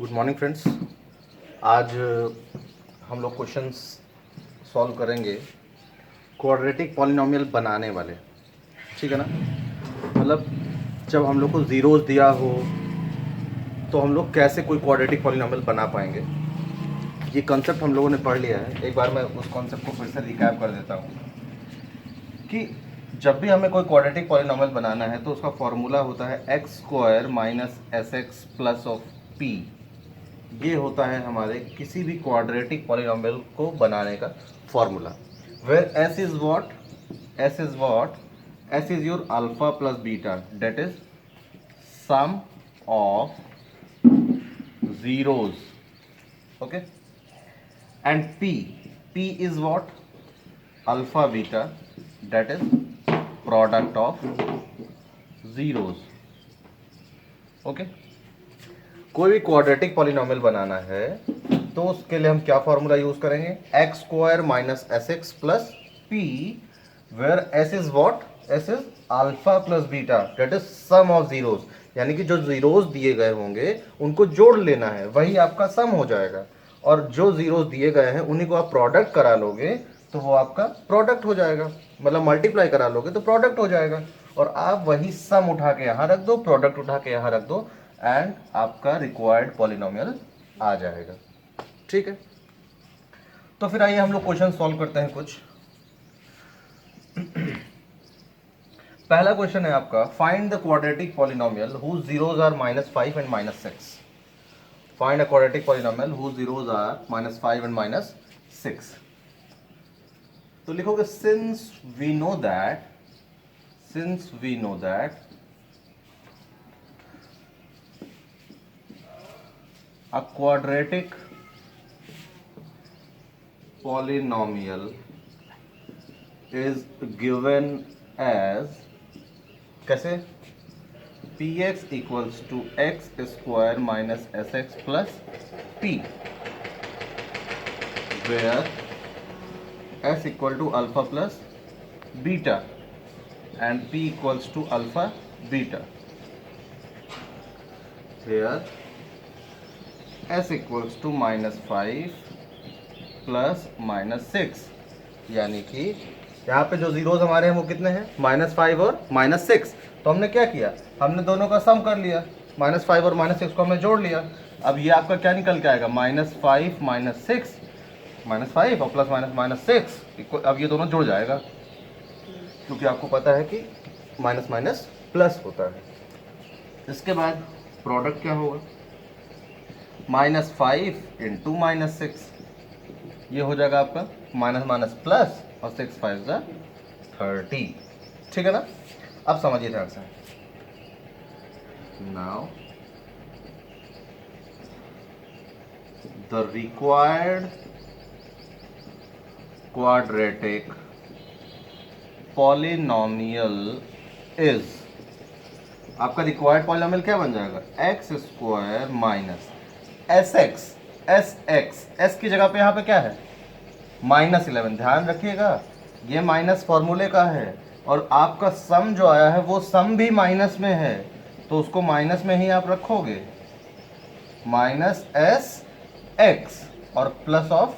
Good morning friends. आज हम लोग क्वेश्चंस सॉल्व करेंगे क्वाड्रेटिक पॉलिनोमियल बनाने वाले। ठीक है ना। मतलब जब हम लोग को ज़ीरोज़ दिया हो तो हम लोग कैसे कोई क्वाड्रेटिक पॉलिनोमियल बना पाएंगे, ये कॉन्सेप्ट हम लोगों ने पढ़ लिया है। एक बार मैं उस कॉन्सेप्ट को फिर से रिकैप कर देता हूँ कि जब भी हमें कोई क्वाड्रेटिक पॉलिनोमियल बनाना है तो उसका फॉर्मूला होता है x square minus S x plus of P. ये होता है हमारे किसी भी क्वाड्रेटिक पॉलिनोमियल को बनाने का formula. Where S is what S is your alpha plus beta, that is sum of zeros, okay, and p is what alpha beta, that is product of zeros, okay। कोई भी quadratic polynomial बनाना है तो उसके लिए हम क्या formula use करेंगे, x square minus S x plus P, where S is what S is alpha plus beta, that is sum of zeros. यानी कि जो जीरोस दिए गए होंगे उनको जोड़ लेना है, वही आपका सम हो जाएगा। और जो जीरोस दिए गए हैं उन्हीं को आप प्रोडक्ट करा लोगे तो वो आपका प्रोडक्ट हो जाएगा, मतलब मल्टीप्लाई करा लोगे तो प्रोडक्ट हो जाएगा। और आप वही सम उठा के यहाँ रख दो, प्रोडक्ट उठा के यहाँ रख दो, एंड आपका रिक्वायर्ड पॉलिनोमियल आ जाएगा। ठीक है, तो फिर आइए हम लोग क्वेश्चन सॉल्व करते हैं कुछ। पहला क्वेश्चन है आपका, find the quadratic polynomial whose zeros are -5 and -6। Find a quadratic polynomial whose zeros are -5 and -6। तो लिखोगे since we know that a quadratic polynomial is given as कैसे, px equals to x square minus sx plus p, where s equal to alpha plus beta and p equals to alpha beta, where s equals to -5 plus -6। यानी कि यहाँ पे जो zeros हमारे हैं वो कितने हैं, -5 और -6। तो हमने क्या किया, हमने दोनों का सम कर लिया, -5 और -6 को हमने जोड़ लिया। अब ये आपका क्या निकल के आएगा, -5 -6, -5 और प्लस -6। अब ये दोनों जुड़ जाएगा, क्योंकि आपको पता है कि माइनस माइनस प्लस होता है। इसके बाद प्रोडक्ट क्या होगा, -5 इंटू -6, ये हो जाएगा आपका माइनस माइनस प्लस, और 6 5 30। ठीक है ना। अब समझिए ध्यान से, now the required quadratic polynomial is, आपका रिक्वायर्ड पॉलिनोमियल क्या बन जाएगा, x square minus S x, S की जगह पे यहाँ पे क्या है, -11। ध्यान रखिएगा ये माइनस फॉर्मूले का है, और आपका सम जो आया है वो सम भी माइनस में है, तो उसको माइनस में ही आप रखोगे, -s(x) और प्लस ऑफ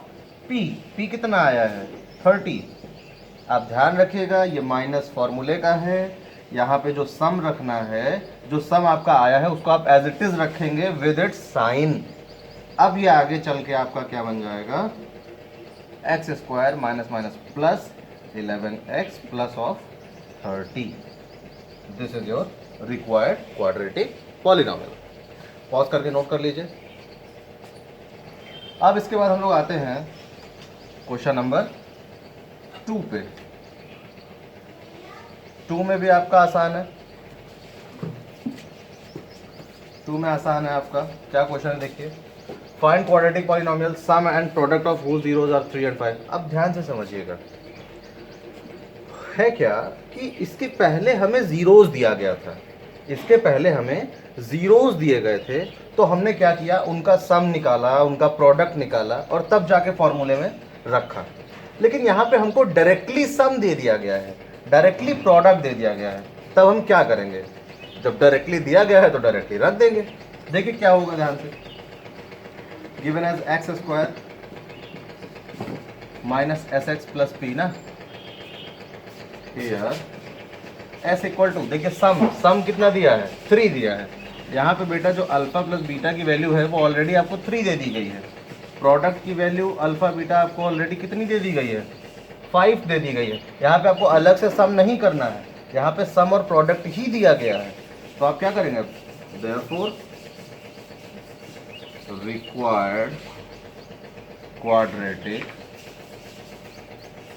p कितना आया है, 30। आप ध्यान रखिएगा ये माइनस फॉर्मूले का है, यहाँ पे जो सम रखना है, जो सम आपका आया है उसको आप एज इट इज रखेंगे विद इट्स साइन। अब ये आगे चल के आपका क्या बन जाएगा, x square minus minus plus 11x plus of 30। This is your required quadratic polynomial. Pause करके नोट कर लीजिए। अब इसके बाद हम लोग आते हैं क्वेश्चन नंबर 2 पे। 2 में भी आपका आसान है, 2 में आसान है आपका। क्या क्वेश्चन है देखिए, find quadratic polynomial sum and product of whose zeros are 3 and 5। अब ध्यान से समझिएगा, है क्या कि इसके पहले हमें जीरोस दिया गया था, इसके पहले हमें जीरोस दिए गए थे, तो हमने क्या किया, उनका सम निकाला, उनका प्रोडक्ट निकाला, और तब जाके फॉर्मूले में रखा। लेकिन यहाँ पे हमको डायरेक्टली सम दे दिया गया है, डायरेक्टली प्रोडक्ट दे दिया गया है, तब हम क्या करेंगे, जब डायरेक्टली दिया गया है तो डायरेक्टली रख देंगे। देखिए क्या होगा ध्यान से, given as x square minus S x plus P ना, हियर एस इक्वल टू, देखिए सम कितना दिया है, 3 दिया है। यहाँ पे बेटा जो अल्फा प्लस बीटा की वैल्यू है वो ऑलरेडी आपको 3 दे दी गई है। प्रोडक्ट की वैल्यू अल्फा बीटा आपको ऑलरेडी कितनी दे दी गई है, 5 दे दी गई है। यहाँ पे आपको अलग से सम नहीं करना है, यहाँ पे सम और प्रोडक्ट ही दिया गया है। तो आप क्या करेंगे, therefore required quadratic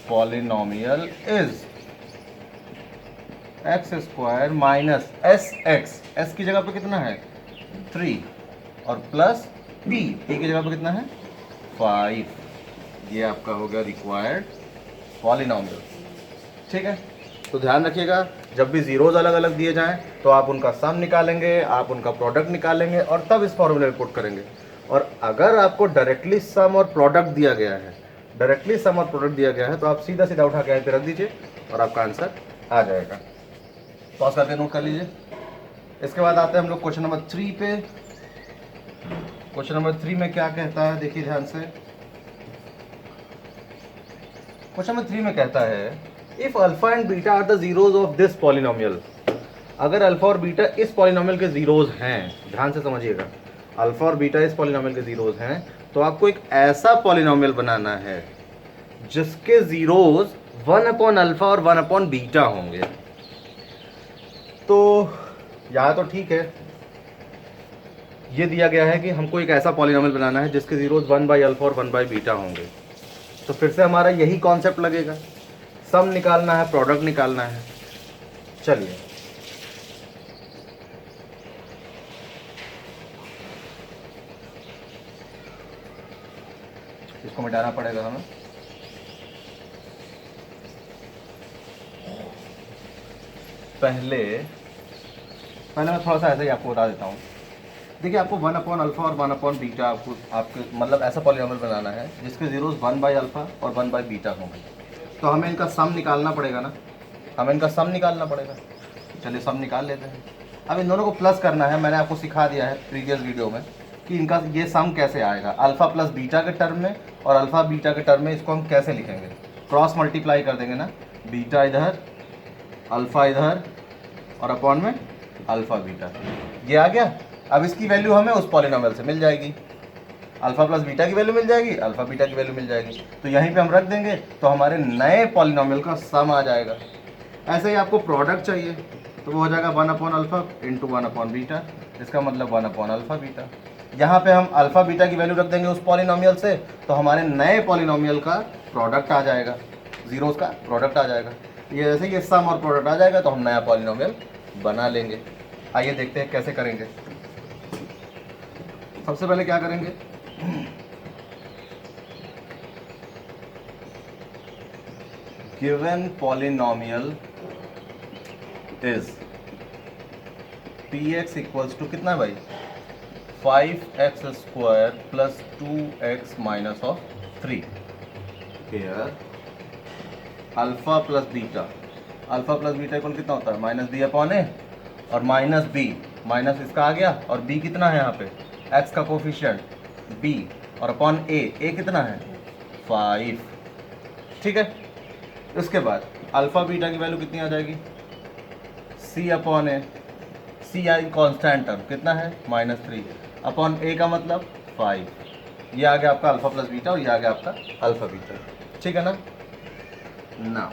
polynomial is x square minus S x, S की जगह पे कितना है 3 और प्लस पी, पी की जगह पे कितना है 5। ये आपका हो गया रिक्वायर्ड पॉलिनोमियल। ठीक है, तो ध्यान रखिएगा जब भी जीरोज अलग अलग दिए जाएं तो आप उनका सम निकालेंगे, आप उनका प्रोडक्ट निकालेंगे और तब इस फॉर्मूले में पुट करेंगे। और अगर आपको डायरेक्टली सम और प्रोडक्ट दिया गया है, डायरेक्टली सम और प्रोडक्ट दिया गया है तो आप सीधा सीधा उठा के यहाँ पे रख दीजिए और आपका आंसर आ जाएगा। पॉज करके नोट कर लीजिए। इसके बाद आते हैं हम लोग क्वेश्चन नंबर 3 पे। क्वेश्चन नंबर 3 में क्या कहता है, देखिए ध्यान से। क्वेश्चन नंबर 3 में कहता है if alpha and beta are the zeros of this polynomial, अगर अल्फा और बीटा इस पॉलिनोमियल के जीरोज हैं, ध्यान से समझिएगा, अल्फा और बीटा इस पॉलिनोमियल के जीरोज हैं, तो आपको एक ऐसा पॉलिनोमियल बनाना है जिसके जीरोज 1 अपॉन अल्फा और 1 अपॉन बीटा होंगे। तो यहाँ तो ठीक है, ये दिया गया है कि हमको एक ऐसा पॉलिनोमियल बनाना है जिसके जीरोज 1 बाई अल्फा और 1 बाई बीटा होंगे। तो फिर से हमारा यही कॉन्सेप्ट लगेगा, सम निकालना है, प्रोडक्ट निकालना है। चलिए इसको मिटाना पड़ेगा हमें। पहले मैं थोड़ा सा ऐसे ही आपको बता देता हूँ। देखिए आपको 1 अपॉन अल्फा और 1 अपॉन बीटा आपको आपके मतलब ऐसा पॉलिनोमियल बनाना है जिसके जीरोज 1 बाई अल्फा और 1 बाई बीटा होंगे। तो हमें इनका सम निकालना पड़ेगा ना, हमें इनका सम निकालना पड़ेगा। चलिए सम निकाल लेते हैं। अब इन दोनों को प्लस करना है, मैंने आपको सिखा दिया है प्रीवियस वीडियो में कि इनका ये सम कैसे आएगा। अल्फा प्लस बीटा के टर्म में और अल्फा बीटा के टर्म में इसको हम कैसे लिखेंगे, क्रॉस मल्टीप्लाई कर देंगे ना, बीटा इधर अल्फा इधर और अपॉन में अल्फा बीटा, ये आ गया। अब इसकी वैल्यू हमें उस पॉलिनोमियल से मिल जाएगी, अल्फा प्लस बीटा की वैल्यू मिल जाएगी, अल्फा बीटा की वैल्यू मिल जाएगी। तो यहीं पे हम रख देंगे तो हमारे नए पॉलिनोमियल का सम आ जाएगा। ऐसे ही आपको प्रोडक्ट चाहिए तो वो हो जाएगा 1 upon alpha into 1 upon beta, इसका मतलब 1 अपॉन अल्फा बीटा। यहाँ पे हम अल्फा बीटा की वैल्यू रख देंगे उस पॉलिनोमियल से, तो हमारे नए पॉलिनोमियल का प्रोडक्ट आ जाएगा, जीरोस का प्रोडक्ट आ जाएगा। ये जैसे ये सम और प्रोडक्ट आ जाएगा तो हम नया पॉलिनोमियल बना लेंगे। आइए देखते हैं कैसे करेंगे। सबसे पहले क्या करेंगे, given polynomial is px equals to कितना भाई 5x square plus 2x minus of 3। Here alpha plus beta, alpha plus beta equal कितना होता है माइनस बी अपॉन ए और माइनस बी, माइनस इसका आ गया और b कितना है यहाँ पे x का कोफिशिएंट b और अपॉन a कितना है 5। ठीक है, उसके बाद अल्फा बीटा की वैल्यू कितनी आ जाएगी c अपॉन ए, c आई कॉन्स्टेंट टर्म कितना है -3 अपॉन a का मतलब 5। ये आ गया आपका अल्फा प्लस बीटा और ये आ गया आपका अल्फा बीटा। ठीक है ना। नाउ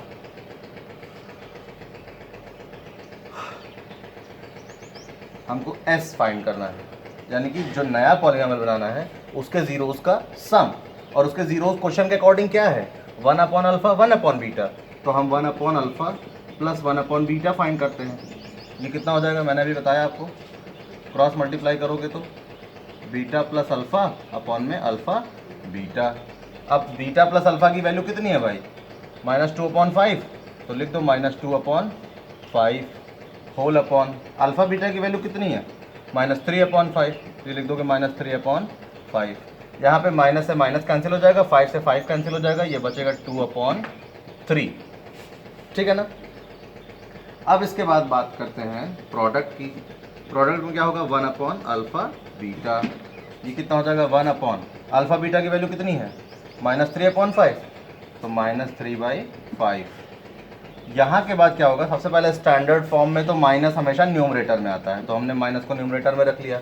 हमको s फाइंड करना है, यानी कि जो नया पॉलिनोमियल बनाना है उसके जीरोस का सम, और उसके जीरोस क्वेश्चन के अकॉर्डिंग क्या है 1 अपॉन अल्फा 1 अपॉन बीटा। तो हम 1 upon alpha plus 1 upon beta find करते हैं। ये कितना हो जाएगा, मैंने अभी बताया आपको, क्रॉस मल्टीप्लाई करोगे तो बीटा प्लस अल्फा अपॉन में अल्फा बीटा। अब बीटा प्लस अल्फा की वैल्यू कितनी है भाई -2 अपॉन 5, तो लिख दो -2 upon 5 whole upon alpha beta की वैल्यू कितनी है -3 अपॉन 5, ये लिख दोगे -3 अपॉन 5। यहाँ पे माइनस से माइनस कैंसिल हो जाएगा, 5 से 5 कैंसिल हो जाएगा, ये बचेगा 2 अपॉन 3। ठीक है ना। अब इसके बाद बात करते हैं प्रोडक्ट की। प्रोडक्ट में क्या होगा 1 अपॉन अल्फा बीटा, ये कितना हो जाएगा 1 अपॉन अल्फ़ा बीटा की वैल्यू कितनी है, -3/5, तो -3/5। यहाँ के बाद क्या होगा, सबसे पहले स्टैंडर्ड फॉर्म में तो माइनस हमेशा न्यूमरेटर में आता है, तो हमने माइनस को न्यूमरेटर में रख लिया।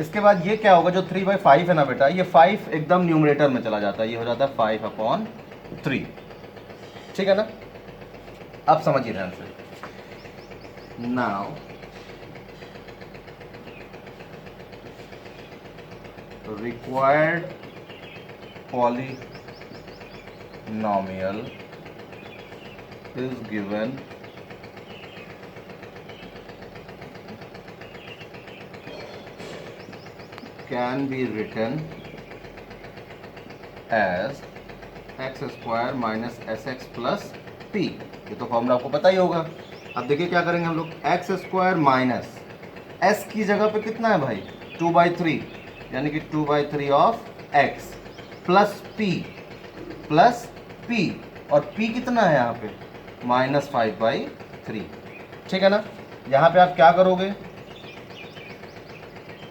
इसके बाद ये क्या होगा, जो 3/5 है ना बेटा, ये 5 एकदम न्यूमरेटर में चला जाता है, ये हो जाता है 5/3। ठीक है ना, अब समझिए ध्यान से। Now required polynomial is given can be written as x square minus sx plus p। ये तो फॉर्मूला आपको पता ही होगा। अब देखिए क्या करेंगे हम लोग, x स्क्वायर माइनस s की जगह पे कितना है भाई, 2/3, यानी कि 2/3 ऑफ x प्लस p और p कितना है यहाँ पे, -5/3। ठीक है ना, यहाँ पे आप क्या करोगे,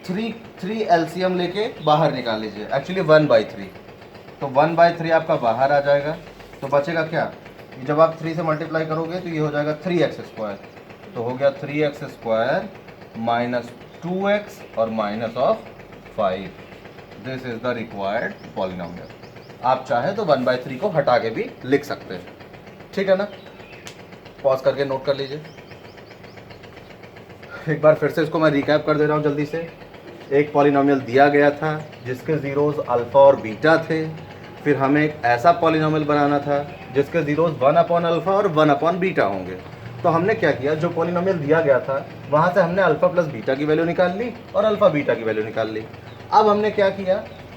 3 एलसीएम लेके बाहर निकाल लीजिए, एक्चुअली 1/3, तो 1/3 आपका बाहर आ जाएगा, तो बचेगा क्या, जब आप 3 से मल्टीप्लाई करोगे तो ये हो जाएगा 3x स्क्वायर, तो हो गया 3x स्क्वायर माइनस 2x और minus of 5। This is the required polynomial. आप चाहे तो 1/3 को हटा के भी लिख सकते हैं। ठीक है ना, पॉज करके नोट कर लीजिए। एक बार फिर से इसको मैं रिकैप कर दे रहा हूँ जल्दी से। एक पॉलिनोमियल दिया गया था जिसके जीरोस अल्फा और बीटा थे, फिर हमें एक ऐसा पॉलिनोमियल बनाना था जिसके जीरोस 1/अल्फा और 1/बीटा होंगे। तो हमने क्या किया, जो पॉलिनोमियल दिया गया था वहाँ से हमने अल्फा प्लस बीटा की वैल्यू निकाल ली और अल्फा बीटा की वैल्यू निकाल ली। अब हमने क्या किया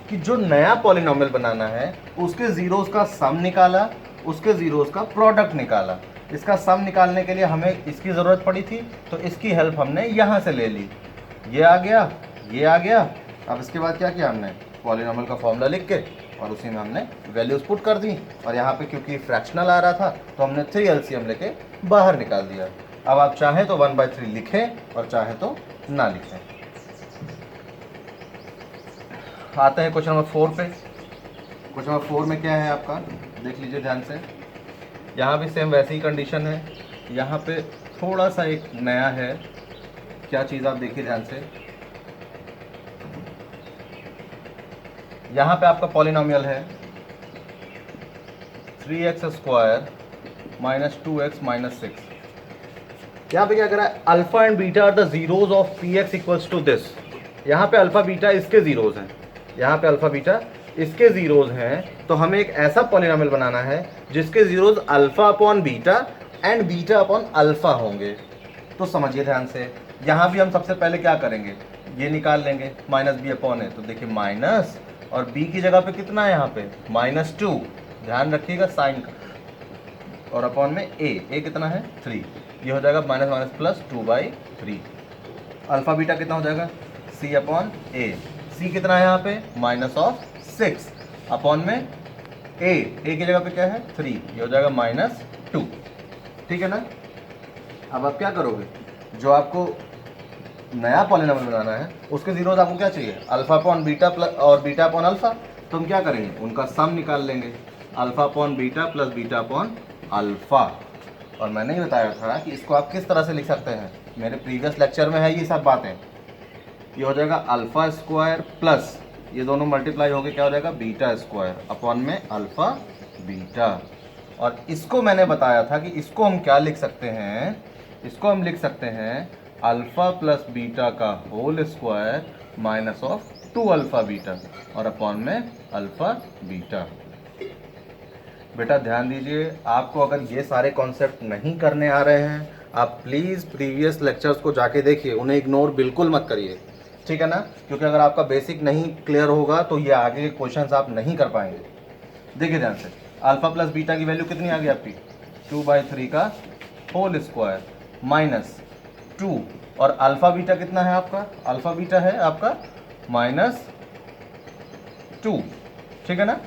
कि जो नया पॉलिनोमियल बनाना है उसके जीरोस का सम निकाला, उसके जीरोस का प्रोडक्ट निकाला। इसका सम निकालने के लिए हमें इसकी ज़रूरत पड़ी थी, तो इसकी हेल्प हमने यहाँ से ले ली। ये आ गया, ये आ गया। अब इसके बाद क्या किया हमने, पॉलिनोमियल का फॉर्मूला लिख के और उसी में हमने वैल्यूज पुट कर दी, और यहाँ पे क्योंकि फ्रैक्शनल आ रहा था तो हमने 3 एलसीएम लेके बाहर निकाल दिया। अब आप चाहें तो 1/3 लिखें और चाहे तो ना लिखें। आते हैं क्वेश्चन नंबर 4 पे। क्वेश्चन नंबर 4 में क्या है आपका, देख लीजिए ध्यान से। यहाँ भी सेम वैसी ही कंडीशन है, यहाँ पे थोड़ा सा एक नया है। क्या चीज़, आप देखिए ध्यान से। यहाँ पे आपका पॉलिनोमियल है 3x square minus 2x minus 6। यहाँ पे क्या करा है, alpha and beta are the zeros of px equals to this. यहाँ पे अल्फा बीटा इसके जीरोज हैं, यहाँ पे अल्फा बीटा इसके जीरोज हैं। तो हमें एक ऐसा पॉलिनोमियल बनाना है जिसके zeros alpha upon beta and beta upon alpha होंगे। तो समझिए ध्यान से, यहाँ भी हम सबसे पहले क्या करेंगे, ये निकाल लेंगे, माइनस बी अपॉन है, तो देखिए माइनस और b की जगह पे कितना है यहाँ पे -2, ध्यान रखिएगा साइन का, और अपॉन में a कितना है 3, ये हो जाएगा minus minus plus 2/3। Alpha beta कितना हो जाएगा c अपॉन a, c कितना है यहाँ पे -6 अपॉन में a की जगह पे क्या है 3, ये हो जाएगा -2। ठीक है ना। अब आप क्या करोगे, जो आपको नया पॉलिनोमियल बनाना है उसके जीरोज आपको क्या चाहिए, अल्फा अपॉन बीटा प्लस और बीटा अपॉन अल्फा। तो हम क्या करेंगे, उनका सम निकाल लेंगे, alpha upon beta plus beta upon alpha. और मैंने ही बताया था कि इसको आप किस तरह से लिख सकते हैं, मेरे प्रीवियस लेक्चर में है ये सब बातें। ये हो जाएगा अल्फा स्क्वायर प्लस ये दोनों मल्टीप्लाई होकर क्या हो जाएगा बीटा स्क्वायर अपॉन में अल्फा बीटा। और इसको मैंने बताया था कि इसको हम क्या लिख सकते हैं, इसको हम लिख सकते हैं अल्फा प्लस बीटा का whole square minus of 2 alpha beta और अपॉन में अल्फा बीटा। बेटा ध्यान दीजिए, आपको अगर ये सारे कॉन्सेप्ट नहीं करने आ रहे हैं, आप प्लीज़ प्रीवियस लेक्चर्स को जाके देखिए, उन्हें इग्नोर बिल्कुल मत करिए। ठीक है ना, क्योंकि अगर आपका बेसिक नहीं क्लियर होगा तो ये आगे के क्वेश्चंस आप नहीं कर पाएंगे। देखिए ध्यान से, अल्फा प्लस बीटा की वैल्यू कितनी आ गई आपकी 2/3 का होल स्क्वायर माइनस 2, और अल्फा बीटा कितना है आपका, अल्फा बीटा है आपका -2। ठीक है ना,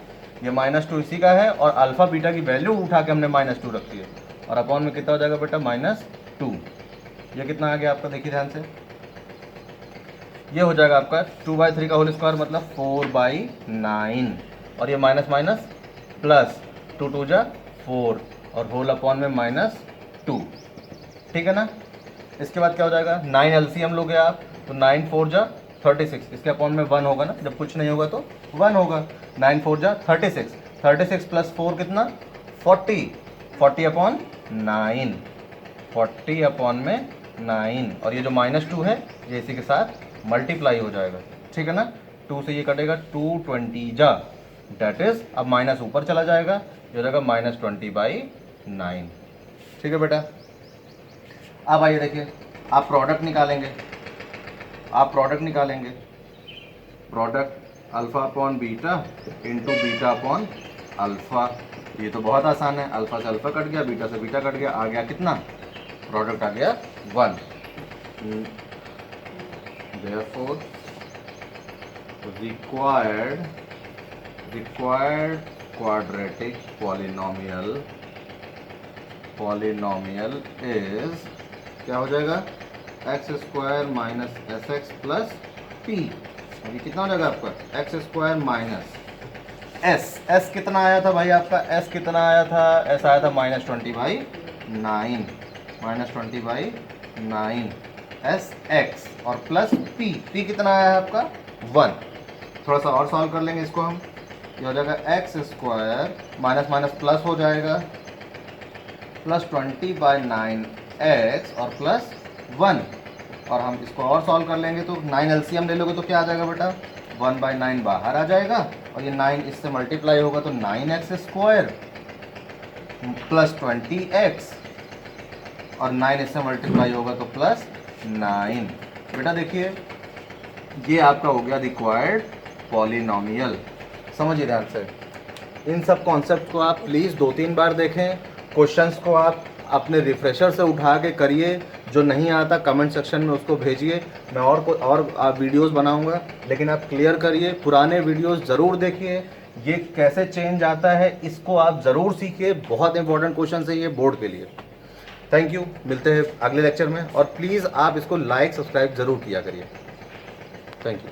ये -2 इसी का है, और अल्फा बीटा की वैल्यू उठा के हमने -2 रखी है, और अपॉन में कितना हो जाएगा बेटा -2। ये कितना आ गया आपका, देखिए ध्यान से, ये हो जाएगा आपका 2/3 का होल स्क्वायर मतलब 4/9, और ये माइनस माइनस प्लस, 2 2 जा 4 और होल अपॉन में -2, ठीक है ना। इसके बाद क्या हो जाएगा, 9 एलसीएम लोगे आप तो 9 4 जा 36, इसके अपॉन में 1 होगा ना, जब कुछ नहीं होगा तो 1 होगा। 9 4 जा 36, 36 प्लस 4 कितना 40, 40 अपॉन 9, 40 अपॉन में 9, और ये जो -2 है ये इसी के साथ मल्टीप्लाई हो जाएगा, ठीक है ना। 2 से ये कटेगा 220 जा, डेट इज अब माइनस ऊपर चला जाएगा, ये हो जाएगा -20/9, ठीक है बेटा। अब आइए देखिए, आप प्रोडक्ट निकालेंगे, product alpha upon beta into beta upon alpha. ये तो बहुत आसान है, अल्फा से अल्फा कट गया, बीटा से बीटा कट गया, आ गया कितना, प्रोडक्ट आ गया 1। Therefore required quadratic polynomial is क्या हो जाएगा, x² minus sx plus p। ये कितना हो जाएगा आपका, x² माइनस s कितना आया था भाई आपका, s कितना आया था, s आया था -20/9, sx और प्लस p कितना आया है आपका 1। थोड़ा सा और सॉल्व कर लेंगे इसको हम, ये हो जाएगा x² माइनस माइनस प्लस हो जाएगा प्लस 20/9x और प्लस 1, और हम इसको और सॉल्व कर लेंगे तो 9 एलसीएम ले लोगे तो क्या आ जाएगा बेटा, 1/9 बाहर आ जाएगा, और ये 9 इससे मल्टीप्लाई होगा तो 9x² प्लस 20x, और 9 इससे मल्टीप्लाई होगा तो प्लस 9। बेटा देखिए ये आपका हो गया रिक्वायर्ड पॉलिनॉमियल। समझिए ध्यान से, इन सब कॉन्सेप्ट को आप प्लीज़ 2-3 बार देखें, क्वेश्चंस को आप अपने रिफ्रेशर से उठा के करिए, जो नहीं आता कमेंट सेक्शन में उसको भेजिए, मैं और वीडियोस बनाऊंगा, लेकिन आप क्लियर करिए, पुराने वीडियोस ज़रूर देखिए, ये कैसे चेंज आता है इसको आप ज़रूर सीखिए, बहुत इंपॉर्टेंट क्वेश्चन है ये बोर्ड के लिए। थैंक यू, मिलते हैं अगले लेक्चर में, और प्लीज़ आप इसको लाइक सब्सक्राइब ज़रूर किया करिए। Thank you.